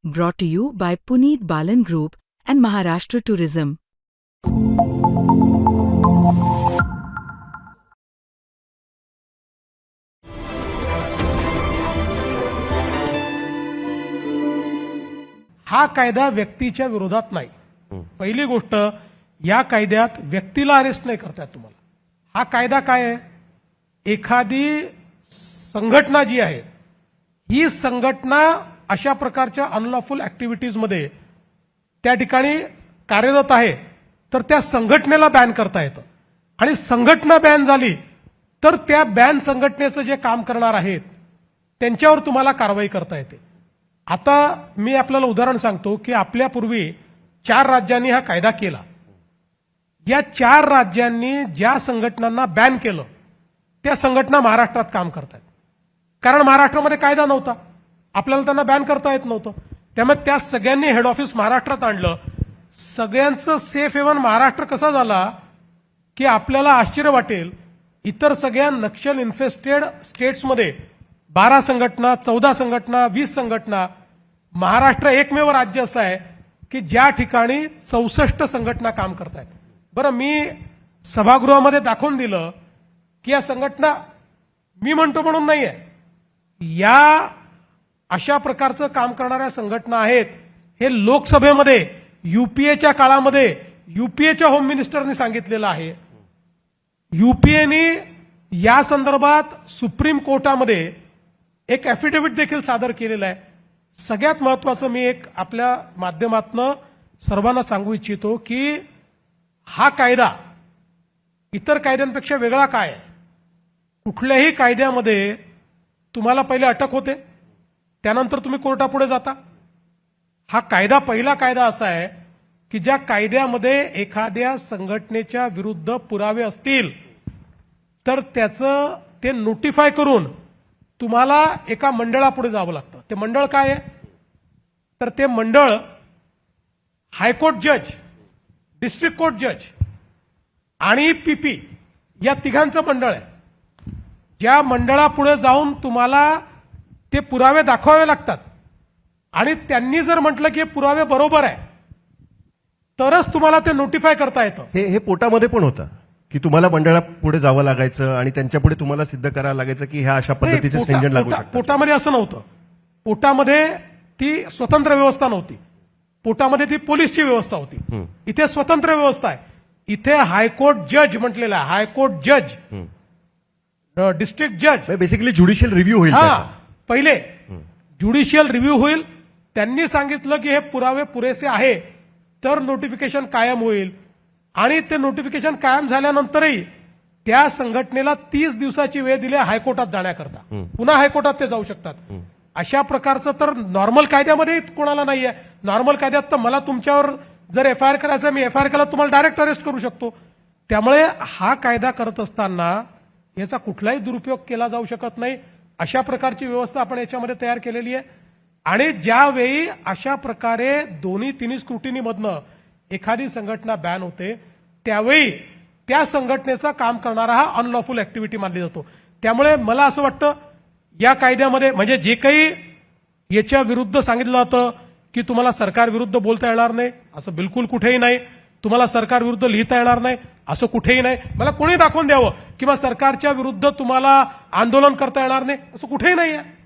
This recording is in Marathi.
brought to you by Puneet Balan Group and Maharashtra Tourism. हा कायदा व्यक्तीच्या विरोधात नाही. पहिली गोष्ट, या कायद्यात व्यक्तीला अरेस्ट नाही करतात तुम्हाला. हा कायदा काय आहे, एखादी संघटना जी आहे ही संघटना अशा प्रकारच्या अनलॉफुल ऍक्टिव्हिटीजमध्ये त्या ठिकाणी कार्यरत आहे तर त्या संघटनेला बॅन करता येतं. आणि संघटना बॅन झाली तर त्या बॅन संघटनेचं जे काम करणार आहेत त्यांच्यावर तुम्हाला कारवाई करता येते. आता मी आपल्याला उदाहरण सांगतो की आपल्यापूर्वी 4 राज्यांनी हा कायदा केला. या 4 राज्यांनी ज्या संघटनांना बॅन केलं त्या संघटना महाराष्ट्रात काम करतात. कारण महाराष्ट्रामध्ये कायदा नव्हता, आपल्याला त्यांना बॅन करता येत नव्हतं. त्यामुळे त्या सगळ्यांनी हेड ऑफिस महाराष्ट्रात आणलं. सगळ्यांचं सेफ हेवन महाराष्ट्र कसा झाला की आपल्याला आश्चर्य वाटेल, इतर सगळ्या नक्षल इन्फेस्टेड स्टेट्समध्ये 12 संघटना, 14 संघटना, 20 संघटना, महाराष्ट्र एकमेव राज्य असं आहे की ज्या ठिकाणी 64 संघटना काम करतायत. बरं, मी सभागृहामध्ये दाखवून दिलं की या संघटना मी म्हणतो म्हणून नाहीये, या अशा प्रकारचं काम करणाऱ्या संघटना आहेत. हे लोकसभेमध्ये युपीएच्या काळामध्ये युपीएच्या होम मिनिस्टरनी सांगितलेलं आहे. युपीएने या संदर्भात सुप्रीम कोर्टामध्ये एक ॲफिडेव्हिट देखील सादर केलेलं आहे. सगळ्यात महत्वाचं मी एक आपल्या माध्यमातून सर्वांना सांगू इच्छितो की हा कायदा इतर कायद्यांपेक्षा वेगळा काय आहे. कुठल्याही कायद्यामध्ये तुम्हाला पहिले अटक होते, त्यानंतर तुम्ही कोर्टापुढे जाता. हा कायदा पहिला कायदा असा आहे की ज्या कायद्यामध्ये एखाद्या संघटनेच्या विरुद्ध पुरावे असतील तर त्याचं ते नोटिफाय करून तुम्हाला एका मंडळापुढे जावं लागतं. ते मंडळ काय आहे, तर ते मंडळ हायकोर्ट जज, डिस्ट्रिक्ट कोर्ट जज आणि पीपी या तिघांचं मंडळ आहे. ज्या मंडळापुढे जाऊन तुम्हाला ते पुरावे दाखवावे लागतात आणि त्यांनी जर म्हटलं की हे पुरावे बरोबर आहे तरच तुम्हाला ते नोटिफाय करता येतं. हे पोटामध्ये पण होतं की तुम्हाला मंडळापुढे जावं लागायचं आणि त्यांच्यापुढे तुम्हाला सिद्ध करायला लागायचं की ह्या अशा पद्धतीचे स्ट्रिंजंट लागू शकतात. पोटामध्ये असं नव्हतं. पोटामध्ये ती स्वतंत्र व्यवस्था नव्हती. पोटामध्ये ती पोलीसची व्यवस्था होती. इथे स्वतंत्र व्यवस्था आहे. इथे हायकोर्ट जज म्हटलेलं आहे. हायकोर्ट जज, डिस्ट्रिक्ट जज, बेसिकली ज्युडिशियल रिव्ह्यू होईल. पहिले ज्युडिशियल रिव्ह्यू होईल. त्यांनी सांगितलं की हे पुरावे पुरेसे आहे तर नोटिफिकेशन कायम होईल. आणि ते नोटिफिकेशन कायम झाल्यानंतरही त्या संघटनेला 30 दिवसाची वेळ दिली हायकोर्टात जाण्याकरता. पुन्हा हायकोर्टात ते जाऊ शकतात. अशा प्रकारचं तर नॉर्मल कायद्यामध्ये कोणाला नाहीये. नॉर्मल कायद्यात तर मला तुमच्यावर जर एफआयआर करायचं, मी एफआयआर केला तुम्हाला डायरेक्ट अरेस्ट करू शकतो. त्यामुळे हा कायदा करत असताना याचा कुठलाही दुरुपयोग केला जाऊ शकत नाही. अशा प्रकारची व्यवस्था आपण याच्यामध्ये तयार केलेली आहे. आणि ज्यावेळी अशा प्रकारे दोन्ही तिन्ही स्क्रुटिनीमधनं एखादी संघटना बॅन होते त्यावेळी त्या संघटनेचं काम करणारा हा अनलॉफुल ऍक्टिव्हिटी मानली जातो. त्यामुळे मला असं वाटतं या कायद्यामध्ये म्हणजे जे काही याच्या विरुद्ध सांगितलं जातं की तुम्हाला सरकार विरुद्ध बोलता येणार नाही, असं बिलकुल कुठेही नाही. तुम्हाला सरकार विरुद्ध लिहिता येणार नाही, असं कुठेही नाही. मला कोणी दाखवून द्यावं किंवा सरकारच्या विरुद्ध तुम्हाला आंदोलन करता येणार नाही, असं कुठेही नाही आहे.